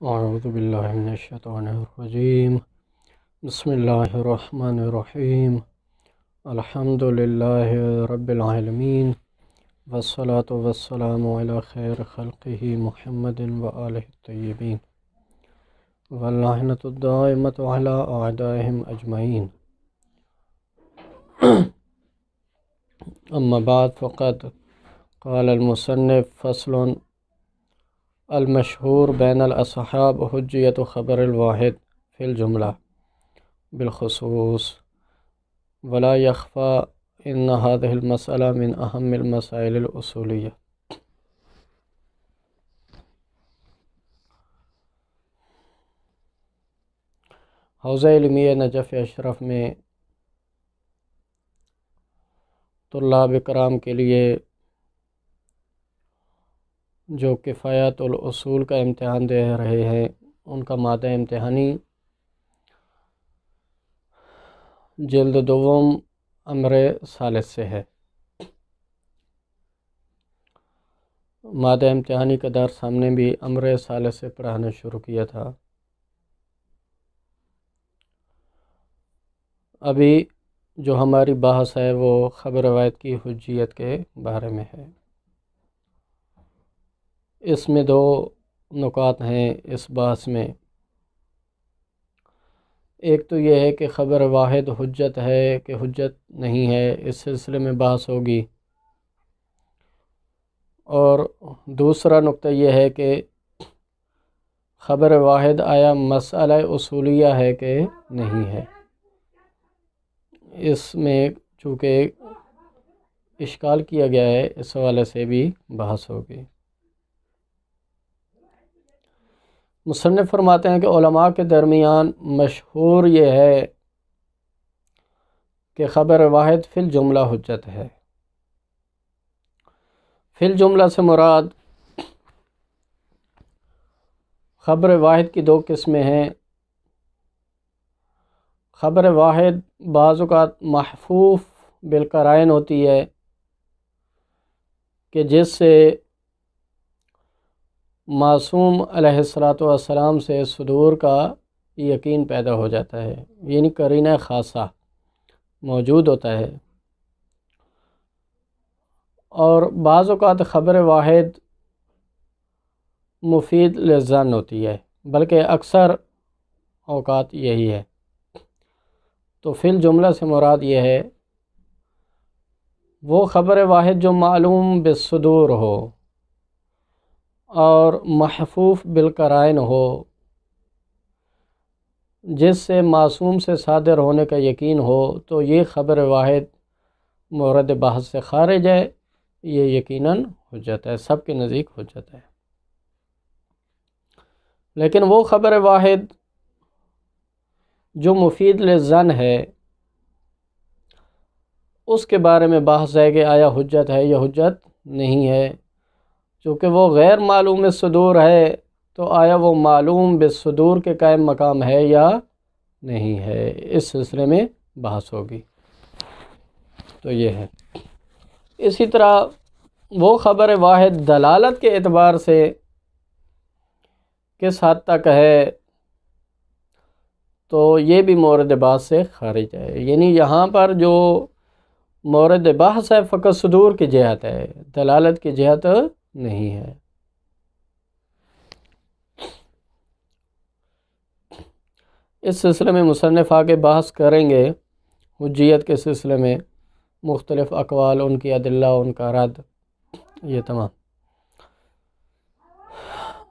اعوذ باللہ من الشیطان الرجیم بسم اللہ الرحمن الرحیم الحمد للہ رب العالمین والصلاة والسلام علی خیر خلقہ محمد وآلہ الطیبین واللعنۃ الدائمۃ علی اعدائہم اجمعین اما بعد فقد قال المصنف فصل المشہور بین الاصحاب حجیت خبر الواحد فی الجملہ بالخصوص ولا یخفی ان هذه المسئلہ من اہم المسائل الاصولیہ۔ حوزہ علمیہ نجف اشرف میں طلاب کرام کے لیے جو کفایت الاصول کا امتحان دے رہے ہیں ان کا مادہ امتحانی جلد دوم امر ثالث سے ہے۔ مادہ امتحانی کا درس ہم نے بھی امر ثالث سے پڑھانا شروع کیا تھا۔ ابھی جو ہماری بحث ہے وہ خبر روایت کی حجیت کے بارے میں ہے۔ اس میں دو نکات ہیں اس بحث میں۔ ایک تو یہ ہے کہ خبر واحد حجت ہے کہ حجت نہیں ہے، اس سلسلے میں بحث ہوگی، اور دوسرا نقطہ یہ ہے کہ خبر واحد آیا مسئلہ اصولیہ ہے کہ نہیں ہے۔ اس میں چونکہ اشکال کیا گیا ہے اس حوالے سے بھی بحث ہوگی۔ مصنف فرماتے ہیں کہ علماء کے درمیان مشہور یہ ہے کہ خبر واحد فی الجملہ حجت ہے۔ فی الجملہ سے مراد خبر واحد کی دو قسمیں ہیں۔ خبر واحد بعض اوقات محفوف بالقرائن ہوتی ہے کہ جس سے معصوم علیہ السلام سے صدور کا یقین پیدا ہو جاتا ہے، یعنی قرینہ خاصہ موجود ہوتا ہے۔ اور بعض اوقات خبر واحد مفید للظن ہوتی ہے، بلکہ اکثر اوقات یہی ہے۔ تو فی الجملہ سے مراد یہ ہے وہ خبر واحد جو معلوم بالصدور ہو اور محفوف بالقرائن ہو، جس سے معصوم سے صادر ہونے کا یقین ہو، تو یہ خبر واحد مورد بحث سے خارج ہے، یہ یقیناً حجت ہے، سب کے نزدیک حجت ہے۔ لیکن وہ خبر واحد جو مفید للظن ہے اس کے بارے میں بحث ہے کہ آیا حجت ہے یا حجت نہیں ہے۔ چونکہ وہ غیر معلوم صدور ہے تو آیا وہ معلوم بالصدور کے قائم مقام ہے یا نہیں ہے، اس سلسلے میں بحث ہوگی۔ تو یہ ہے۔ اسی طرح وہ خبر واحد دلالت کے اعتبار سے کس حد تک ہے تو یہ بھی مورد بحث سے خارج ہے، یعنی یہاں پر جو مورد بحث ہے فقط صدور کی جہت ہے، دلالت کی جہت نہیں ہے۔ اس سلسلے میں مصنف آگے بحث کریں گے حجیت کے سلسلے میں، مختلف اقوال، ان کی ادلہ، ان کا رد، یہ تمام۔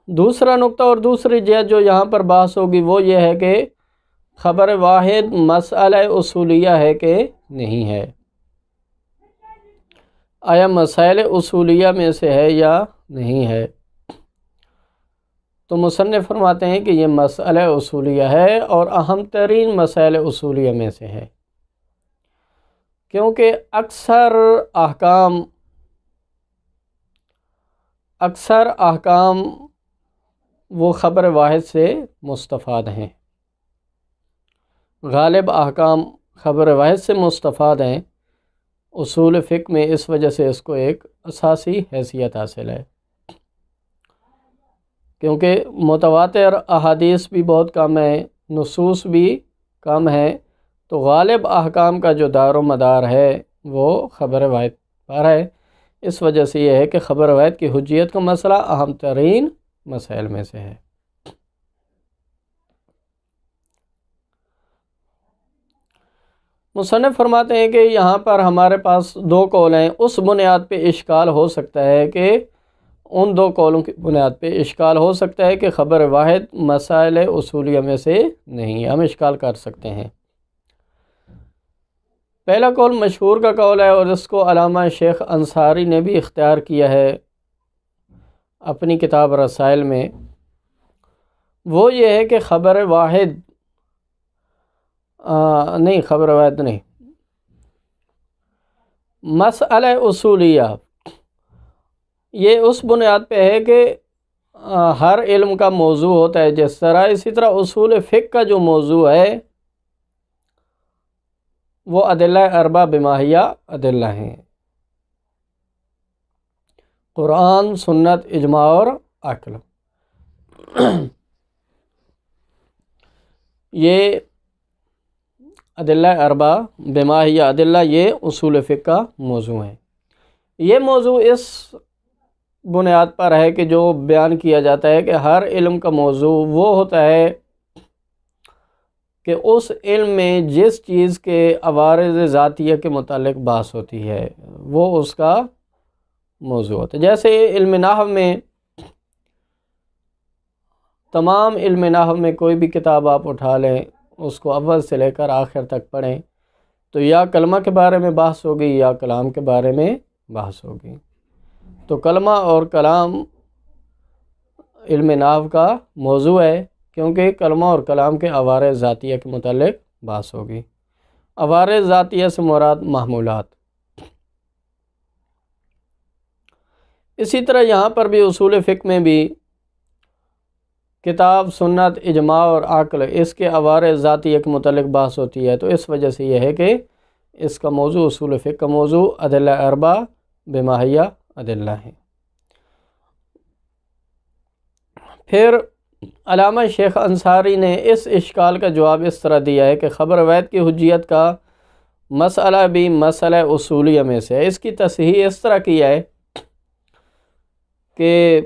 دوسرا نقطہ اور دوسری جہت جو یہاں پر بحث ہوگی وہ یہ ہے کہ خبر واحد مسئلہ اصولیہ ہے کہ نہیں ہے، آیا مسائل اصولیہ میں سے ہے یا نہیں ہے۔ تو مصنف فرماتے ہیں کہ یہ مسئلہ اصولیہ ہے اور اہم ترین مسائل اصولیہ میں سے ہے، کیونکہ اکثر احکام وہ خبر واحد سے مستفاد ہیں، غالب احکام خبر واحد سے مستفاد ہیں۔ اصول فقہ میں اس وجہ سے اس کو ایک اساسی حیثیت حاصل ہے کیونکہ متواتر احادیث بھی بہت کم ہیں، نصوص بھی کم ہیں، تو غالب احکام کا جو دار و مدار ہے وہ خبر واحد پر ہے۔ اس وجہ سے یہ ہے کہ خبر واحد کی حجیت کا مسئلہ اہم ترین مسائل میں سے ہے۔ مصنف فرماتے ہیں کہ یہاں پر ہمارے پاس دو قول ہیں، اس بنیاد پہ اشکال ہو سکتا ہے کہ ان دو قولوں کی بنیاد پہ اشکال ہو سکتا ہے کہ خبر واحد مسائل اصولیہ میں سے نہیں ہے، ہم اشکال کر سکتے ہیں۔ پہلا قول مشہور کا قول ہے، اور اس کو علامہ شیخ انصاری نے بھی اختیار کیا ہے اپنی کتاب رسائل میں۔ وہ یہ ہے کہ خبر واحد نہیں، مسئلہ اصولیہ یہ اس بنیاد پہ ہے کہ ہر علم کا موضوع ہوتا ہے جس طرح، اسی طرح اصول فقہ کا جو موضوع ہے وہ ادلہ اربع بماہیہ ادلہ ہیں، قرآن، سنت، اجماع اور عقل۔ یہ ادلہ اربع بماہیہ ادلہ یہ اصول فقہ کا موضوع ہیں۔ یہ موضوع اس بنیاد پر ہے کہ جو بیان کیا جاتا ہے کہ ہر علم کا موضوع وہ ہوتا ہے کہ اس علم میں جس چیز کے عوارض ذاتیہ کے متعلق بحث ہوتی ہے وہ اس کا موضوع ہوتا ہے۔ جیسے علم نحو میں، تمام علم نحو میں کوئی بھی کتاب آپ اٹھا لیں، اس کو اول سے لے کر آخر تک پڑھیں تو یا کلمہ کے بارے میں بحث ہوگی یا کلام کے بارے میں بحث ہوگی۔ تو کلمہ اور کلام علم نحو کا موضوع ہے، کیونکہ کلمہ اور کلام کے عوارض ذاتیہ کے متعلق بحث ہوگی۔ عوارض ذاتیہ سے مراد محمولات۔ اسی طرح یہاں پر بھی اصول فقہ میں بھی کتاب، سنت، اجماع اور عقل، اس کے عوارض ذاتیہ کے متعلق بحث ہوتی ہے، تو اس وجہ سے یہ ہے کہ اس کا موضوع اصول فقہ کا موضوع ادلہ اربع بماہیہ ادلہ ہیں۔ پھر علامہ شیخ انصاری نے اس اشکال کا جواب اس طرح دیا ہے کہ خبر واحد کی حجیت کا مسئلہ بھی مسئلہ اصولیہ میں سے ہے۔ اس کی تصحیح اس طرح کیا ہے کہ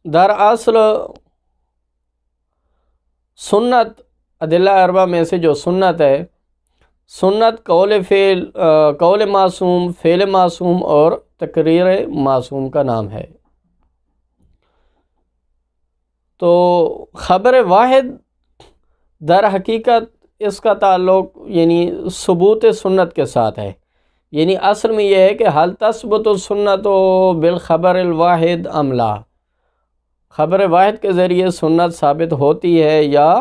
دراصل سنت ادلہ اربع میں سے جو سنت ہے، سنت قول معصوم، فعل معصوم اور تقریر معصوم کا نام ہے۔ تو خبر واحد در حقیقت اس کا تعلق یعنی ثبوت سنت کے ساتھ ہے، یعنی اصل میں یہ ہے کہ حل تثبت السنت بالخبر الواحد ام لا، خبر واحد کے ذریعے سنت ثابت ہوتی ہے یا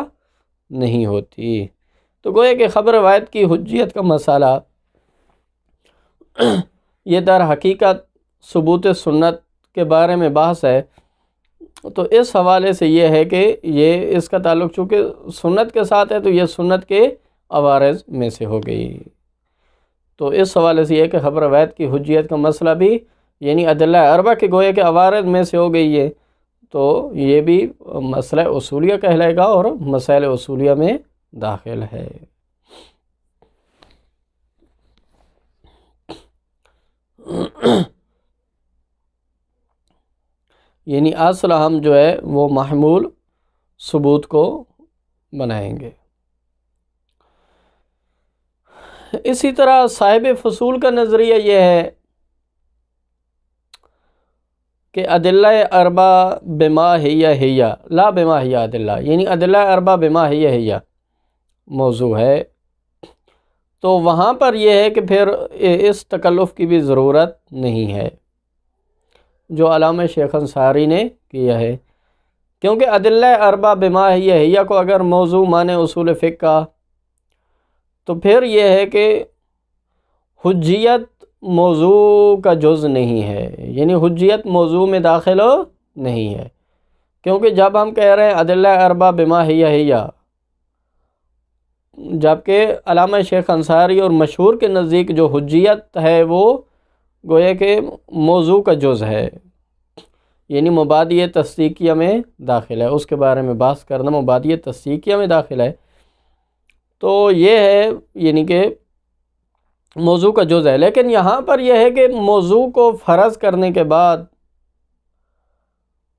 نہیں ہوتی۔ تو گویا کہ خبر واحد کی حجیت کا مسئلہ یہ در حقیقت ثبوت سنت کے بارے میں بحث ہے۔ تو اس حوالے سے یہ ہے کہ یہ اس کا تعلق چونکہ سنت کے ساتھ ہے تو یہ سنت کے عوارض میں سے ہو گئی۔ تو اس حوالے سے یہ کہ خبر واحد کی حجیت کا مسئلہ بھی یعنی ادلہ اربع کے گویا کہ عوارض میں سے ہو گئی ہے، تو یہ بھی مسئلہ اصولیہ کہلائے گا اور مسائل اصولیہ میں داخل ہے۔ یعنی اصل ہم جو ہے وہ محمول ثبوت کو بنائیں گے۔ اسی طرح صاحب فصول کا نظریہ یہ ہے کہ ادلہ اربع بما ہی لا بما ہی ادلہ، یعنی ادلہ اربع بما ہی موضوع ہے۔ تو وہاں پر یہ ہے کہ پھر اس تکلف کی بھی ضرورت نہیں ہے جو علامہ شیخ انصاری نے کیا ہے، کیونکہ ادلہ اربع بما ہی کو اگر موضوع مانے اصول فقہ کا تو پھر یہ ہے کہ حجیت موضوع کا جز نہیں ہے، یعنی حجیت موضوع میں داخل نہیں ہے، کیونکہ جب ہم کہہ رہے ہیں ادلہ اربع بما ہی جبکہ علامہ شیخ انصاری اور مشہور کے نزدیک جو حجیت ہے وہ گویا کہ موضوع کا جز ہے، یعنی مبادی تصدیقیہ میں داخل ہے، اس کے بارے میں بحث کرنا مبادی تصدیقیہ میں داخل ہے۔ تو یہ ہے یعنی کہ موضوع کا جز ہے، لیکن یہاں پر یہ ہے کہ موضوع کو فرض کرنے کے بعد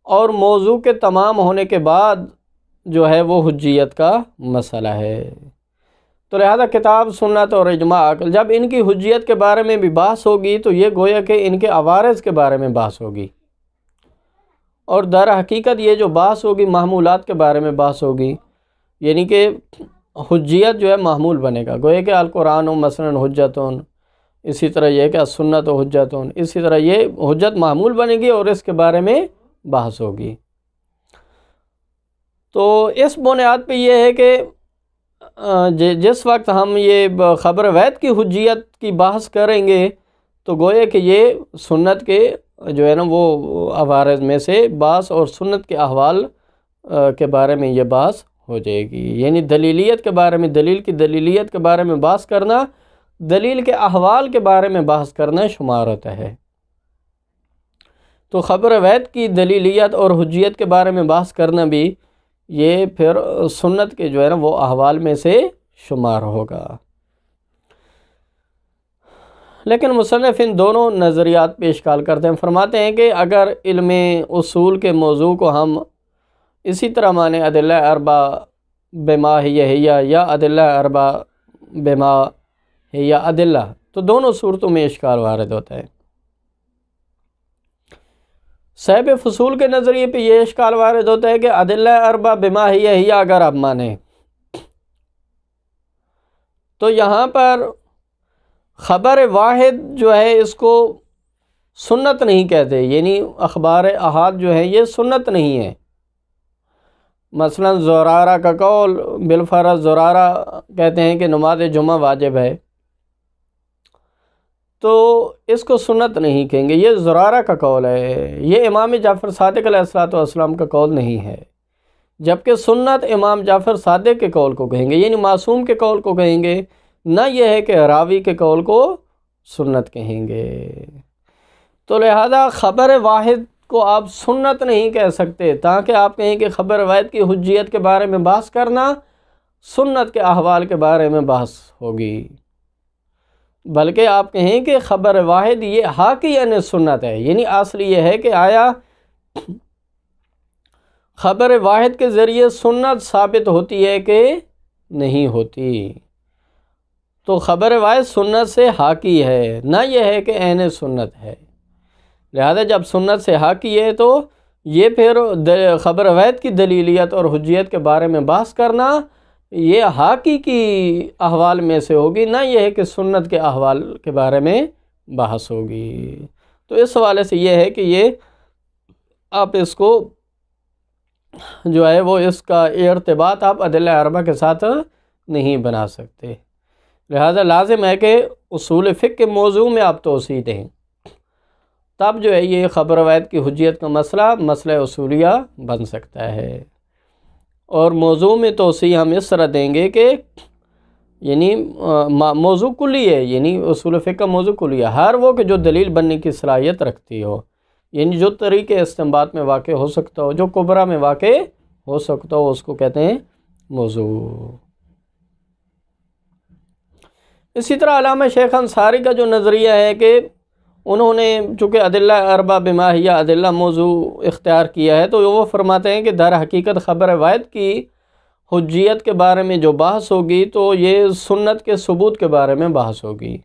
اور موضوع کے تمام ہونے کے بعد جو ہے وہ حجیت کا مسئلہ ہے۔ تو لہذا کتاب، سنت اور اجماع، جب ان کی حجیت کے بارے میں بھی بحث ہوگی تو یہ گویا کہ ان کے عوارض کے بارے میں بحث ہوگی، اور در حقیقت یہ جو بحث ہوگی محمولات کے بارے میں بحث ہوگی، یعنی کہ حجیت جو ہے محمول بنے گا، گویا کہ القرآن و مثلاً حجتون، اسی طرح یہ کہ سنت و حجتون، اسی طرح یہ حجت محمول بنے گی اور اس کے بارے میں بحث ہوگی۔ تو اس بنیاد پہ یہ ہے کہ جس وقت ہم یہ خبر وحید کی حجیت کی بحث کریں گے تو گویا کہ یہ سنت کے جو ہے نا وہ عوارض میں سے بعض اور سنت کے احوال کے بارے میں یہ بحث ہو جائے گی، یعنی دلیلیت کے بارے میں، دلیل کی دلیلیت کے بارے میں بحث کرنا، دلیل کے احوال کے بارے میں بحث کرنا شمار ہوتا ہے۔ تو خبر وحید کی دلیلیت اور حجیت کے بارے میں بحث کرنا بھی یہ پھر سنت کے جو ہے نا وہ احوال میں سے شمار ہوگا۔ لیکن مصنف ان دونوں نظریات پہ اشکال کرتے ہیں، فرماتے ہیں کہ اگر علم اصول کے موضوع کو ہم اسی طرح مانے ادلہ اربع بما ہی یا ادلہ اربع بما ہی ادلہ، تو دونوں صورتوں میں اشکال وارد ہوتا ہے۔ صاحب فصول کے نظریے پہ یہ اشکال وارد ہوتا ہے کہ ادلہ اربع بما ہی اگر آپ مانیں تو یہاں پر خبر واحد جو ہے اس کو سنت نہیں کہتے، یعنی اخبار احاد جو ہے یہ سنت نہیں ہے۔ مثلا زرارہ کا قول، بالفرض زرارہ کہتے ہیں کہ نماز جمعہ واجب ہے، تو اس کو سنت نہیں کہیں گے، یہ زرارہ کا قول ہے، یہ امام جعفر صادق علیہ السلام کا قول نہیں ہے، جبکہ سنت امام جعفر صادق کے قول کو کہیں گے، یعنی معصوم کے قول کو کہیں گے، نہ یہ ہے کہ راوی کے قول کو سنت کہیں گے۔ تو لہذا خبر واحد کو آپ سنت نہیں کہہ سکتے، تاکہ آپ کہیں کہ خبر واحد کی حجیت کے بارے میں بحث کرنا سنت کے احوال کے بارے میں بحث ہوگی، بلکہ آپ کہیں کہ خبر واحد یہ حاکی عن سنت ہے، یعنی اصل یہ ہے کہ آیا خبر واحد کے ذریعے سنت ثابت ہوتی ہے کہ نہیں ہوتی۔ تو خبر واحد سنت سے حاکی ہے، نہ یہ ہے کہ عین سنت ہے، لہذا جب سنت سے حاکی ہے تو یہ پھر خبر واحد کی دلیلیت اور حجیت کے بارے میں بحث کرنا یہ حاکی کی احوال میں سے ہوگی، نہ یہ ہے کہ سنت کے احوال کے بارے میں بحث ہوگی۔ تو اس حوالے سے یہ ہے کہ یہ آپ اس کو جو ہے وہ اس کا ارتباط آپ ادلہ اربعہ کے ساتھ نہیں بنا سکتے، لہذا لازم ہے کہ اصول فقہ کے موضوع میں آپ توسیع دیں، تب جو ہے یہ خبر واحد کی حجیت کا مسئلہ اصولیہ بن سکتا ہے۔ اور موضوع میں توسیع ہم اس طرح دیں گے کہ یعنی موضوع کلی ہے، یعنی اصول فقہ کا موضوع کلی ہے، ہر وہ کہ جو دلیل بننے کی صلاحیت رکھتی ہو، یعنی جو طریقے استنباط میں واقع ہو سکتا ہو، جو کبرا میں واقع ہو سکتا ہو، اس کو کہتے ہیں موضوع۔ اسی طرح علامہ شیخ انصاری کا جو نظریہ ہے کہ انہوں نے چونکہ ادلہ اربع بما ہی ادلہ موضوع اختیار کیا ہے، تو وہ فرماتے ہیں کہ در حقیقت خبر واحد کی حجیت کے بارے میں جو بحث ہوگی تو یہ سنت کے ثبوت کے بارے میں بحث ہوگی،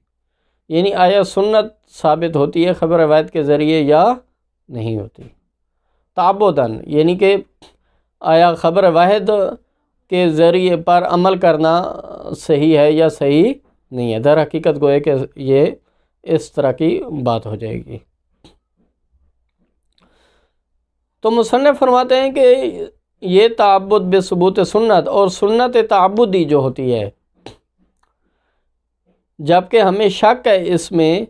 یعنی آیا سنت ثابت ہوتی ہے خبر واحد کے ذریعے یا نہیں ہوتی تعبداً، یعنی کہ آیا خبر واحد کے ذریعے پر عمل کرنا صحیح ہے یا صحیح نہیں ہے۔ در حقیقت گوئے کہ یہ اس طرح کی بات ہو جائے گی۔ تو مصنف فرماتے ہیں کہ یہ تعبد بثبوت سنت اور سنت تعبدی جو ہوتی ہے، جبکہ ہمیں شک ہے اس میں،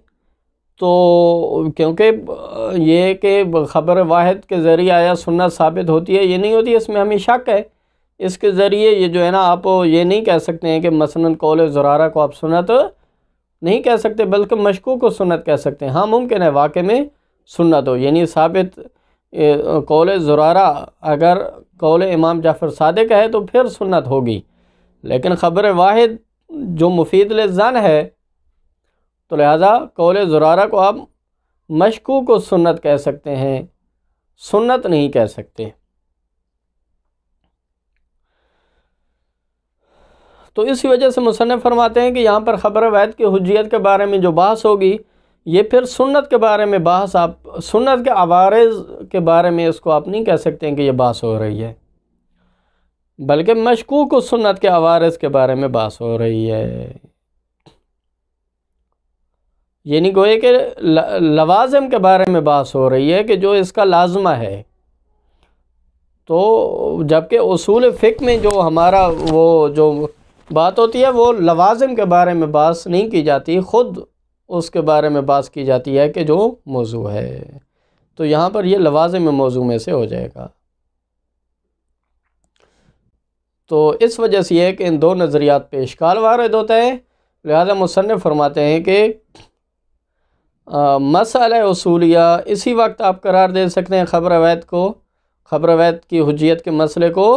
تو کیونکہ یہ کہ خبر واحد کے ذریعے آیا سنت ثابت ہوتی ہے یہ نہیں ہوتی، اس میں ہمیں شک ہے، اس کے ذریعے یہ جو ہے نا آپ یہ نہیں کہہ سکتے ہیں کہ مثلاً قول زرارہ کو آپ سنت نہیں کہہ سکتے، بلکہ مشکوک کو سنت کہہ سکتے ہیں۔ ہاں ممکن ہے واقع میں سنت ہو، یعنی ثابت قول زرارہ اگر قول امام جعفر صادق ہے تو پھر سنت ہوگی، لیکن خبر واحد جو مفید للظن ہے تو لہذا قول زرارہ کو آپ مشکوک و سنت کہہ سکتے ہیں، سنت نہیں کہہ سکتے۔ تو اسی وجہ سے مصنف فرماتے ہیں کہ یہاں پر خبر واحد کی حجیت کے بارے میں جو بحث ہوگی یہ پھر سنت کے بارے میں بحث، آپ سنت کے عوارض کے بارے میں اس کو آپ نہیں کہہ سکتے ہیں کہ یہ بحث ہو رہی ہے، بلکہ مشکوک و سنت کے عوارض کے بارے میں بحث ہو رہی ہے۔ یعنی گوئے کہ لوازم کے بارے میں بحث ہو رہی ہے کہ جو اس کا لازمہ ہے، تو جبکہ اصول فقہ میں جو ہمارا وہ جو بات ہوتی ہے وہ لوازم کے بارے میں بحث نہیں کی جاتی، خود اس کے بارے میں بحث کی جاتی ہے کہ جو موضوع ہے، تو یہاں پر یہ لوازم موضوع میں سے ہو جائے گا۔ تو اس وجہ سے یہ ہے کہ ان دو نظریات پہ اشکال وارد ہوتا ہے، لہذا مصنف فرماتے ہیں کہ مسئلہ اصولیہ اسی وقت آپ قرار دے سکتے ہیں خبر واحد کو، خبر واحد کی حجیت کے مسئلے کو،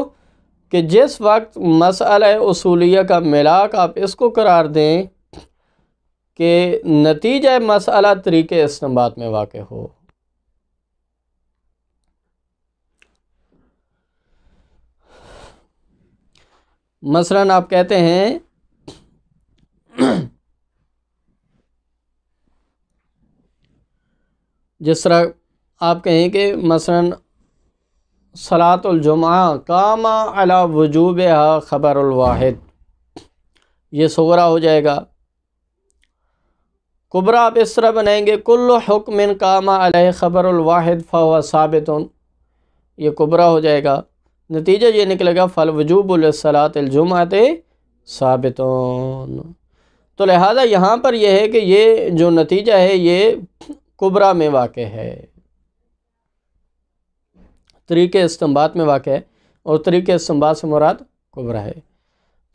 کہ جس وقت مسئلہ اصولیہ کا ملاک آپ اس کو قرار دیں کہ نتیجہ مسئلہ طریقے استنباط میں واقع ہو۔ مثلاً آپ کہتے ہیں جس طرح آپ کہیں کہ مثلاً صلاۃ الجمعہ قام علی وجوبہا خبر الواحد، یہ صغرا ہو جائے گا۔ کبرا آپ اس طرح بنائیں گے کل حکم قام علیہ خبر الواحد فہو ثابت، یہ کبرا ہو جائے گا۔ نتیجہ یہ نکلے گا فالوجوب لصلاۃ الجمعۃ ثابت۔ تو لہذا یہاں پر یہ ہے کہ یہ جو نتیجہ ہے یہ کبرا میں واقع ہے، طریقے استنباط میں واقع ہے، اور طریقے استنباط سے مراد کبرا ہے،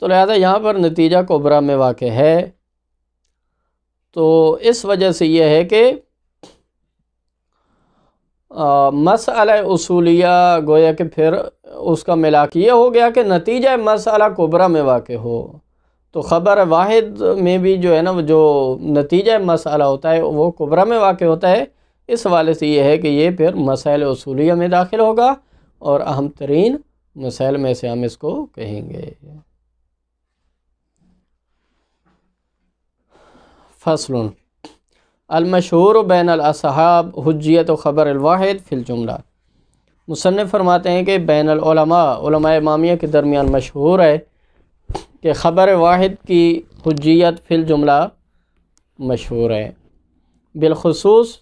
تو لہذا یہاں پر نتیجہ کبرا میں واقع ہے۔ تو اس وجہ سے یہ ہے کہ مسئلہ اصولیہ گویا کہ پھر اس کا ملاک یہ ہو گیا کہ نتیجہ مسئلہ کبرا میں واقع ہو، تو خبر واحد میں بھی جو ہے نا جو نتیجہ مسئلہ ہوتا ہے وہ کبرا میں واقع ہوتا ہے، اس حوالے سے یہ ہے کہ یہ پھر مسائل اصولیہ میں داخل ہوگا، اور اہم ترین مسائل میں سے ہم اس کو کہیں گے۔ فصل المشہور بین الاصحاب حجیت و خبر الواحد فی الجملہ، مصنف فرماتے ہیں کہ بین العلماء، علماء امامیہ کے درمیان مشہور ہے کہ خبر واحد کی حجیت فی الجملہ مشہور ہے، بالخصوص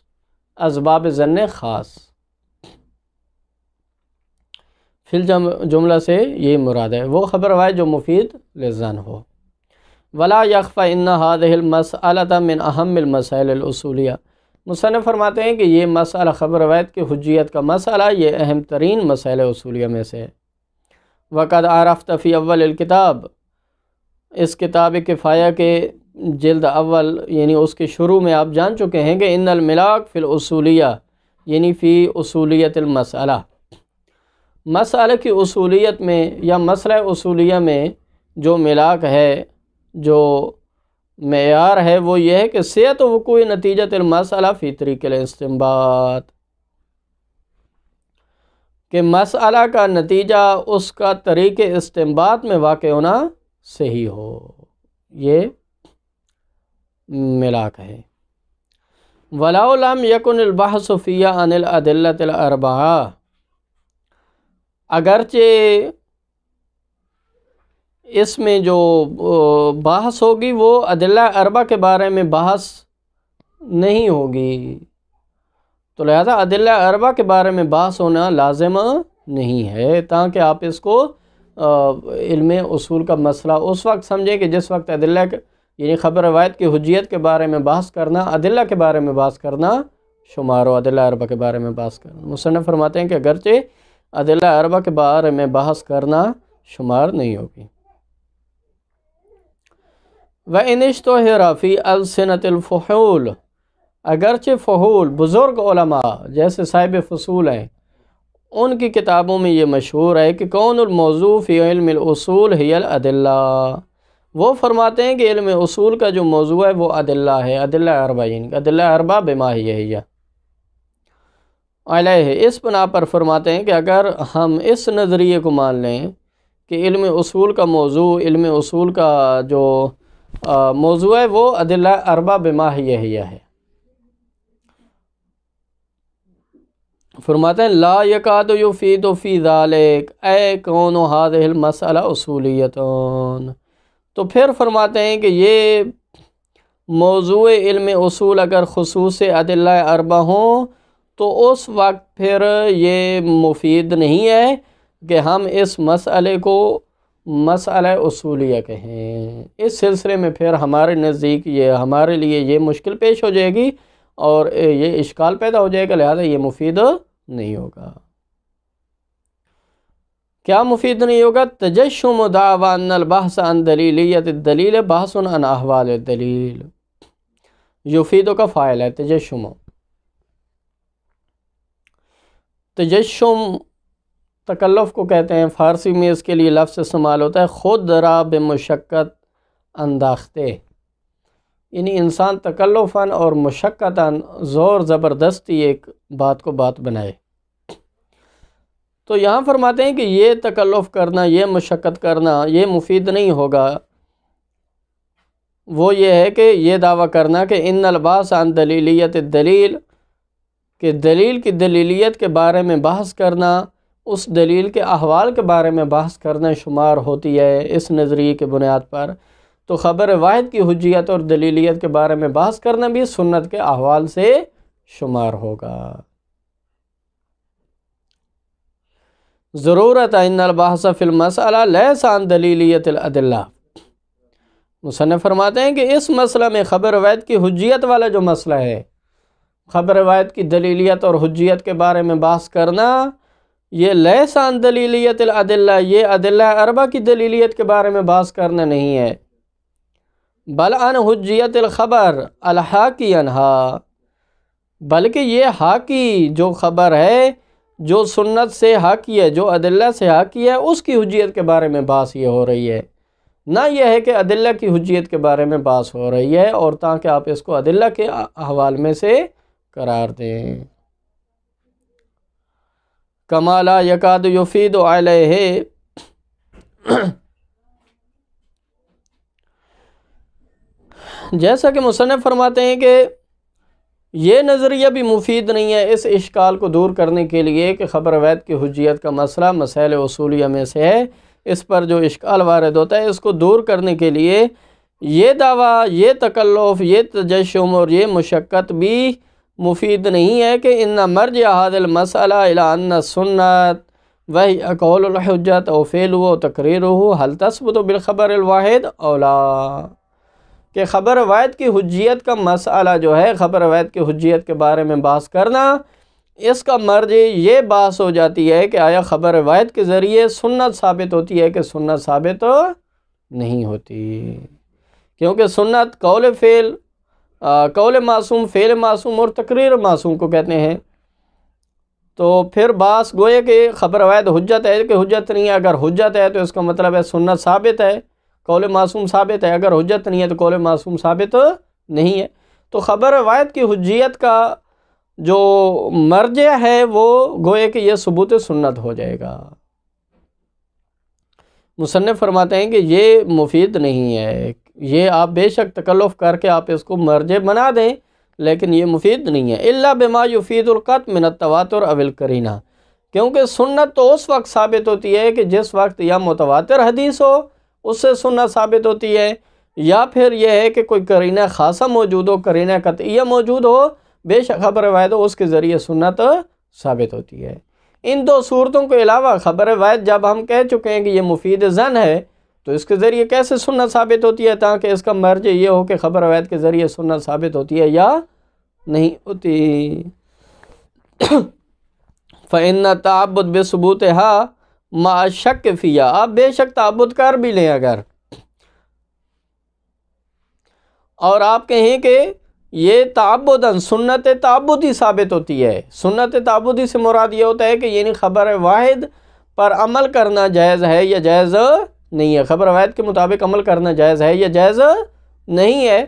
اسباب ظن خاص، فی الجملہ سے یہ مراد ہے وہ خبر واحد جو مفید للظن ہو۔ ولا یخفی ان هذه المسألة من اہم المسائل الاصولیہ، مصنف فرماتے ہیں کہ یہ مسئلہ خبر واحد کی حجیت کا مسئلہ یہ اہم ترین مسائل اصولیہ میں سے ہے۔ وقد عرفت فی اول الکتاب، اس کتاب کفایہ کے جلد اول یعنی اس کے شروع میں آپ جان چکے ہیں کہ ان الملاک فی الاصولیہ یعنی فی اصولیت المسئلہ، مسئلہ کی اصولیت میں یا مسئلہ اصولیہ میں جو ملاک ہے، جو معیار ہے وہ یہ ہے کہ صحت وقوع نتیجۃ المسئلہ فی طریق الاستنباط، کہ مسئلہ کا نتیجہ اس کا طریق استنباط میں واقع ہونا صحیح ہو، یہ ملاک ہے۔ وَلَوْ لَمْ يَكُنِ الْبَحْثُ فِيهَا عَنِ الْأَدِلَّةِ الْأَرْبَعَةِ، اگرچہ اس میں جو بحث ہوگی وہ ادلہ اربع کے بارے میں بحث نہیں ہوگی، تو لہذا ادلہ اربع کے بارے میں بحث ہونا لازم نہیں ہے، تاکہ آپ اس کو علم اصول کا مسئلہ اس وقت سمجھیں کہ جس وقت ادلہ یعنی خبر روایت کی حجیت کے بارے میں بحث کرنا، ادلہ کے بارے میں بحث کرنا شمار ہو، ادلہ اربع کے بارے میں بحث کرنا۔ مصنف فرماتے ہیں کہ اگرچہ ادلہ اربع کے بارے میں بحث کرنا شمار نہیں ہوگی۔ وَإِنِ اشْتُهِرَ فِي أَلْسِنَةِ الْفُحُولِ، اگرچہ فحول بزرگ علماء جیسے صاحب فصول ہیں ان کی کتابوں میں یہ مشہور ہے کہ کون الموضوع فی علم الاصول ہی الادلہ، وہ فرماتے ہیں کہ علم اصول کا جو موضوع ہے وہ ادلہ ہے، ادلہ اربع، یعنی ادلہ اربع بما ہی علیہ، اس بنا پر فرماتے ہیں کہ اگر ہم اس نظریے کو مان لیں کہ علم اصول کا موضوع، علم اصول کا جو موضوع ہے وہ ادلہ اربع بما ہی ہے، فرماتے ہیں لا یکاد یفید فی ذالک اے کون ہذہ المسئلہ اصولیۃ، تو پھر فرماتے ہیں کہ یہ موضوع علم اصول اگر خصوص ادلہ اربع ہوں تو اس وقت پھر یہ مفید نہیں ہے کہ ہم اس مسئلے کو مسئلہ اصولیہ کہیں، اس سلسلے میں پھر ہمارے نزدیک یہ ہمارے لیے یہ مشکل پیش ہو جائے گی اور یہ اشکال پیدا ہو جائے گا، لہذا یہ مفید نہیں ہوگا۔ کیا مفید نہیں ہوگا؟ تجشم دعوی ان البحث عن دلیلیت الدلیل بحث عن احوال الدلیل، یفید کا فاعل ہے تجشم، تجشم تکلف کو کہتے ہیں، فارسی میں اس کے لیے لفظ استعمال ہوتا ہے خود را بمشقت انداختے، یعنی انسان تکلفاً اور مشقتاً زور زبردستی ایک بات کو بات بنائے۔ تو یہاں فرماتے ہیں کہ یہ تکلف کرنا، یہ مشقت کرنا یہ مفید نہیں ہوگا، وہ یہ ہے کہ یہ دعویٰ کرنا کہ ان البحث عن دلیلیت الدلیل، کہ دلیل کی دلیلیت کے بارے میں بحث کرنا، اس دلیل کے احوال کے بارے میں بحث کرنا شمار ہوتی ہے اس نظریے کے بنیاد پر، تو خبر واحد کی حجیت اور دلیلیت کے بارے میں بحث کرنا بھی سنت کے احوال سے شمار ہوگا۔ ضرورت ان البحث فی المسئلہ لیس عن دلیلیت الادلہ، مصنف فرماتے ہیں کہ اس مسئلہ میں خبر واحد کی حجیت والا جو مسئلہ ہے، خبر واحد کی دلیلیت اور حجیت کے بارے میں بحث کرنا، یہ لیس عن دلیلیت الادلہ، یہ ادلہ اربع کی دلیلیت کے بارے میں بحث کرنا نہیں ہے، بل عن حجیت الخبر الحاکی عنہا، بلکہ یہ حاکی جو خبر ہے، جو سنت سے حاکی ہے، جو ادلہ سے حاکی ہے، اس کی حجیت کے بارے میں بحث یہ ہو رہی ہے، نہ یہ ہے کہ ادلہ کی حجیت کے بارے میں بحث ہو رہی ہے، اور تاکہ آپ اس کو ادلہ کے احوال میں سے قرار دیں۔ کما لا یکاد یفید علیہ، جیسا کہ مصنف فرماتے ہیں کہ یہ نظریہ بھی مفید نہیں ہے اس اشکال کو دور کرنے کے لیے کہ خبر واحد کی حجیت کا مسئلہ مسائل اصولیہ میں سے ہے، اس پر جو اشکال وارد ہوتا ہے اس کو دور کرنے کے لیے یہ دعویٰ، یہ تکلف، یہ تجشم اور یہ مشقت بھی مفید نہیں ہے کہ ان مرجع هذا المسئلہ الى ان السنت وہی قول الحجت او فعلہ و تقریرہ هل تثبت بالخبر الواحد او لا، کہ خبر واحد کی حجیت کا مسئلہ جو ہے، خبر واحد کی حجیت کے بارے میں بحث کرنا، اس کا مرجع یہ بحث ہو جاتی ہے کہ آیا خبر واحد کے ذریعے سنت ثابت ہوتی ہے کہ سنت ثابت نہیں ہوتی، کیونکہ سنت قول فعل، قول معصوم، فعل معصوم اور تقریر معصوم کو کہتے ہیں، تو پھر بحث گوئے کہ خبر واحد حجت ہے کہ حجت نہیں ہے، اگر حجت ہے تو اس کا مطلب ہے سنت ثابت ہے، قول معصوم ثابت ہے، اگر حجت نہیں ہے تو قول معصوم ثابت نہیں ہے، تو خبر واحد کی حجیت کا جو مرجع ہے وہ گوئے کہ یہ ثبوت سنت ہو جائے گا۔ مصنف فرماتے ہیں کہ یہ مفید نہیں ہے، یہ آپ بے شک تکلف کر کے آپ اس کو مرجع بنا دیں، لیکن یہ مفید نہیں ہے، الا بما یفید القطع من التواتر او القرینہ، کیونکہ سنت تو اس وقت ثابت ہوتی ہے کہ جس وقت یا متواتر حدیث ہو، اس سے سنت ثابت ہوتی ہے، یا پھر یہ ہے کہ کوئی قرینہ خاصہ موجود ہو، قرینہ قطعیہ موجود ہو، بے شک خبر واحد ہو، اس کے ذریعے سنت ثابت ہوتی ہے۔ ان دو صورتوں کے علاوہ خبر واحد جب ہم کہہ چکے ہیں کہ یہ مفید ظن ہے، تو اس کے ذریعے کیسے سنت ثابت ہوتی ہے، تاکہ اس کا مرجع یہ ہو کہ خبر واحد کے ذریعے سنت ثابت ہوتی ہے یا نہیں ہوتی۔ فَإِنَّ التَّعَبُّدَ بِثُبُوتِهَا مَعَ الشَّكِّ فِيهَا، آپ بے شک تعبد کر بھی لیں اگر، اور آپ کہیں کہ یہ تعبداً سنت تعبدی ثابت ہوتی ہے۔ سنت تعبدی سے مراد یہ ہوتا ہے کہ یعنی خبر واحد پر عمل کرنا جائز ہے یا جائز نہیں ہے، خبر واحد کے مطابق عمل کرنا جائز ہے یا جائز نہیں ہے۔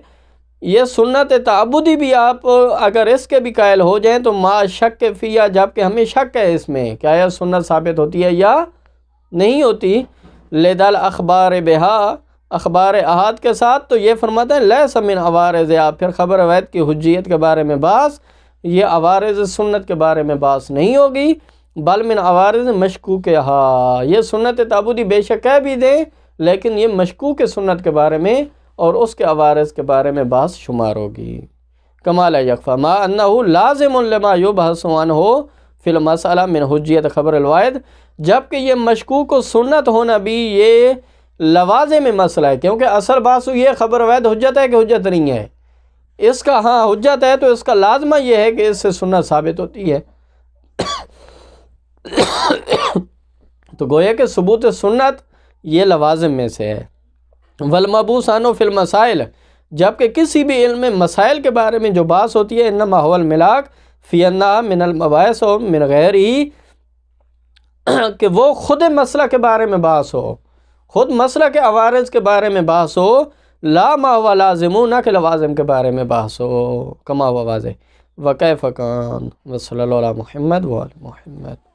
یہ سنت تعبدی بھی آپ اگر اس کے بھی قائل ہو جائیں تو ما شک فیہ، جبکہ ہمیں شک ہے اس میں کہ آیا سنت ثابت ہوتی ہے یا نہیں ہوتی۔ لدل اخبار بہا، اخبار احاد کے ساتھ، تو یہ فرماتے ہیں لیس من عوارض، آپ پھر خبر واحد کی حجیت کے بارے میں بحث، یہ عوارض سنت کے بارے میں بحث نہیں ہوگی، بل من عوارض مشکوکہا، یہ سنت تعبدی بے شک کہہ بھی دیں لیکن یہ مشکوک سنت کے بارے میں اور اس کے عوارض کے بارے میں بحث شمار ہوگی۔ کما لا یکفی ما انہ لازم لما یبحث عنہ فی المسئلہ من حجیت خبر الواحد، جبکہ یہ مشکوک و سنت ہونا بھی یہ لوازم میں مسئلہ ہے، کیونکہ اصل بات یہ خبر واحد حجت ہے کہ حجت نہیں ہے۔ اس کا ہاں حجت ہے تو اس کا لازمہ یہ ہے کہ اس سے سنت ثابت ہوتی ہے۔ تو گویا کہ ثبوت سنت یہ لوازم میں سے ہے۔ والمبوس عنہ فی المسائل، جبکہ کسی بھی علم میں مسائل کے بارے میں جو بحث ہوتی ہے، انما هو الملاک فی انہا من المباحث و من غیرہی، کہ وہ خود مسئلہ کے بارے میں بحث ہو، خود مسئلہ کے عوارض کے بارے میں بحث ہو، لا ما هو لازم، نہ کہ لوازم کے بارے میں بحث ہو، کما ہوا واضح۔ وکیف کان، وصلی اللہ علی محمد وآل محمد۔